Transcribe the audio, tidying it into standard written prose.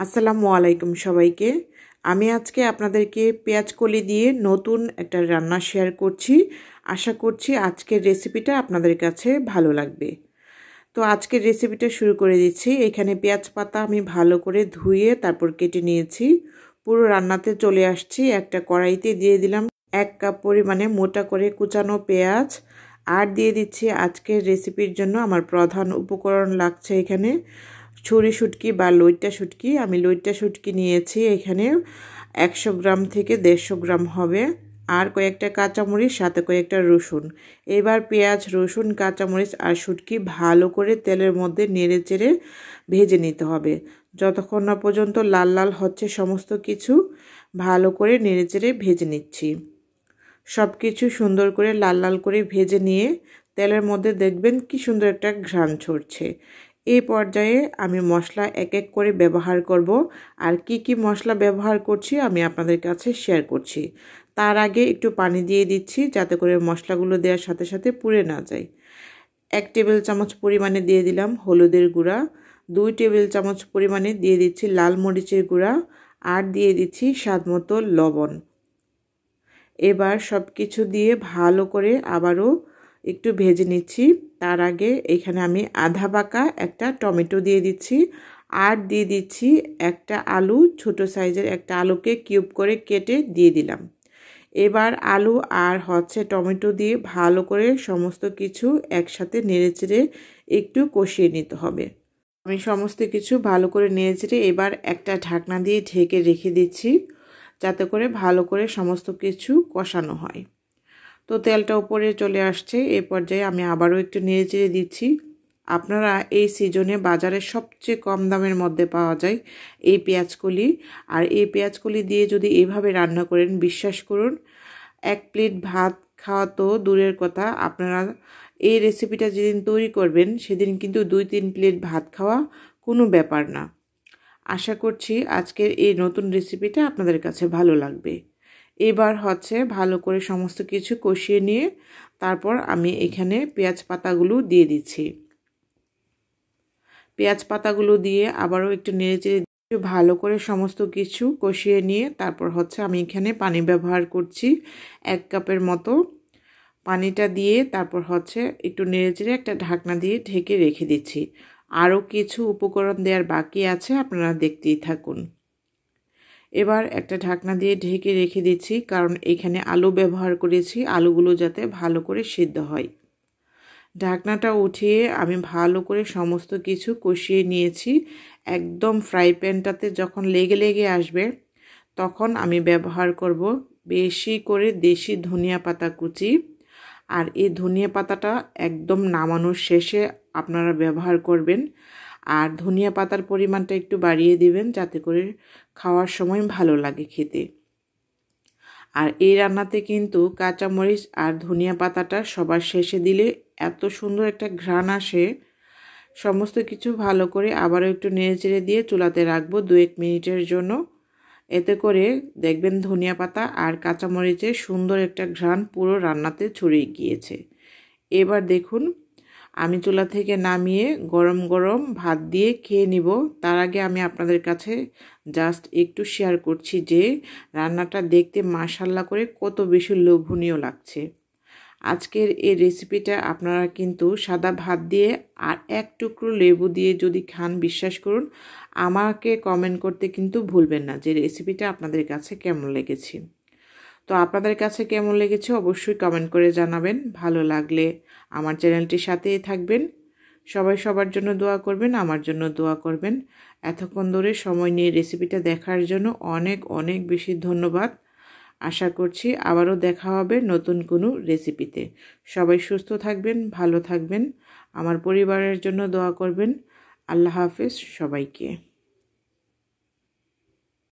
আসসালামু আলাইকুম সবাইকে। আমি আজকে আপনাদেরকে পেঁয়াজ কলি দিয়ে নতুন একটা রান্না শেয়ার করছি। আশা করছি আজকের রেসিপিটা আপনাদের কাছে ভালো লাগবে। তো আজকের রেসিপিটা শুরু করে দিচ্ছি। এখানে পেঁয়াজ পাতা আমি ভালো করে ধুয়ে তারপর কেটে নিয়েছি। পুরো রান্নাতে চলে আসছি। একটা কড়াইতে দিয়ে দিলাম 1 কাপ পরিমাণে মোটা করে কুচানো পেঁয়াজ, আর দিয়ে দিচ্ছি আজকের রেসিপির জন্য আমার প্রধান উপকরণ লাগছে এখানে ছুরি শুটকি বা লইট্টা শুটকি। আমি লইট্টা শুটকি নিয়েছি এখানে 100 গ্রাম থেকে 150 গ্রাম হবে, আর কয়েকটা কাঁচামরিচ, সাথে কয়েকটা রসুন। এবার পেঁয়াজ, রসুন, কাঁচামরিচ আর শুটকি ভালো করে তেলের মধ্যে নেড়ে চেড়ে ভেজে নিতে হবে। যতক্ষণ না পর্যন্ত লাল লাল হচ্ছে সমস্ত কিছু ভালো করে নেড়ে চেড়ে ভেজে নিচ্ছি। সব কিছু সুন্দর করে লাল লাল করে ভেজে নিয়ে তেলের মধ্যে দেখবেন কি সুন্দর একটা ঘ্রাণ ছড়ছে। এই পর্যায়ে আমি মশলা এক এক করে ব্যবহার করব, আর কি মশলা ব্যবহার করছি আমি আপনাদের কাছে শেয়ার করছি। তার আগে একটু পানি দিয়ে দিচ্ছি যাতে করে মশলাগুলো দেওয়ার সাথে সাথে পুড়ে না যায়। 1 টেবিল চামচ পরিমাণে দিয়ে দিলাম হলুদের গুঁড়া, 2 টেবিল চামচ পরিমাণে দিয়ে দিচ্ছি লাল মরিচের গুঁড়া, আর দিয়ে দিচ্ছি স্বাদমতো লবণ। এবার সব কিছু দিয়ে ভালো করে আবারও একটু ভেজে নিচ্ছি। তার আগে এখানে আমি আধা পাকা একটা টমেটো দিয়ে দিচ্ছি, আর দিয়ে দিচ্ছি একটা আলু, ছোট সাইজের একটা আলুকে কিউব করে কেটে দিয়ে দিলাম। এবার আলু আর টমেটো দিয়ে ভালো করে সমস্ত কিছু একসাথে নেড়েচেড়ে একটু কষিয়ে নিতে হবে। আমি সমস্ত কিছু ভালো করে নেড়েচেড়ে এবার একটা ঢাকনা দিয়ে ঢেকে রেখে দিচ্ছি যাতে করে ভালো করে সমস্ত কিছু কষানো হয়। তো তেলটা উপরে চলে আসছে। এই পর্যায়ে আমি আবারও একটু নেড়েচেড়ে দিচ্ছি। আপনারা এই সিজনে বাজারে সবচেয়ে কম দামের মধ্যে পাওয়া যায় এই পেঁয়াজকলি, আর এই পেঁয়াজকলি দিয়ে যদি এইভাবে রান্না করেন বিশ্বাস করুন 1 প্লেট ভাত খাওয়া তো দূরের কথা, আপনারা এই রেসিপিটা যেদিন তৈরি করবেন সেদিন কিন্তু 2-3 প্লেট ভাত খাওয়া কোনো ব্যাপার না। আশা করছি আজকের এই নতুন রেসিপিটা আপনাদের কাছে ভালো লাগবে। এবার ভালো করে সমস্ত কিছু কষিয়ে নিয়ে তারপর আমি এখানে পেঁয়াজ পাতাগুলো দিয়ে দিচ্ছি। পেঁয়াজ পাতাগুলো দিয়ে আবারও একটু নেড়েচেড়ে ভালো করে সমস্ত কিছু কষিয়ে নিয়ে তারপর আমি এখানে পানি ব্যবহার করছি 1 কাপের মতো। পানিটা দিয়ে তারপর একটু নেড়েচেড়ে একটা ঢাকনা দিয়ে ঢেকে রেখে দিচ্ছি। আরও কিছু উপকরণ দেওয়ার বাকি আছে, আপনারা দেখতেই থাকুন। এবার একটা ঢাকনা দিয়ে ঢেকে রেখে দিচ্ছি, কারণ এখানে আলু ব্যবহার করেছি, আলুগুলো যাতে ভালো করে সিদ্ধ হয়। ঢাকনাটা উঠিয়ে আমি ভালো করে সমস্ত কিছু কষিয়ে নিয়েছি। একদম ফ্রাই প্যানটাতে যখন লেগে আসবে তখন আমি ব্যবহার করব বেশি করে দেশি ধনিয়া পাতা কুচি, আর এই ধনিয়া পাতাটা একদম নামানোর শেষে আপনারা ব্যবহার করবেন। আর ধনিয়া পাতার পরিমাণটা একটু বাড়িয়ে দিবেন যাতে করে খাওয়ার সময় ভালো লাগে খেতে। আর এই রান্নাতে কিন্তু কাঁচামরিচ আর ধনিয়া পাতাটা সবার শেষে দিলে এত সুন্দর একটা ঘ্রাণ আসে। সমস্ত কিছু ভালো করে আবারও একটু নেড়েচেড়ে দিয়ে চুলাতে রাখবো 2-1 মিনিটের জন্য। এতে করে দেখবেন ধনিয়া পাতা আর কাঁচামরিচের সুন্দর একটা ঘ্রাণ পুরো রান্নাতে ছড়িয়ে গিয়েছে। এবার দেখুন আমি চুলা থেকে নামিয়ে গরম গরম ভাত দিয়ে খেয়ে নিব। তার আগে আমি আপনাদের কাছে জাস্ট একটু শেয়ার করছি যে রান্নাটা দেখতে মাশাআল্লাহ করে কত বেশি লোভনীয় লাগছে। আজকের এই রেসিপিটা আপনারা কিন্তু সাদা ভাত দিয়ে আর 1 টুকরো লেবু দিয়ে যদি খান বিশ্বাস করুন আমাকে কমেন্ট করতে কিন্তু ভুলবেন না যে রেসিপিটা আপনাদের কাছে কেমন লেগেছে। তো আপনাদের কাছে কেমন লেগেছে অবশ্যই কমেন্ট করে জানাবেন। ভালো লাগলে আমার চ্যানেলটির সাথেই থাকবেন। সবাই সবার জন্য দোয়া করবেন, আমার জন্য দোয়া করবেন। এতক্ষণ ধরে সময় নিয়ে রেসিপিটা দেখার জন্য অনেক অনেক বেশি ধন্যবাদ। আশা করছি আবারও দেখা হবে নতুন কোনো রেসিপিতে। সবাই সুস্থ থাকবেন, ভালো থাকবেন, আমার পরিবারের জন্য দোয়া করবেন। আল্লাহ হাফেজ সবাইকে।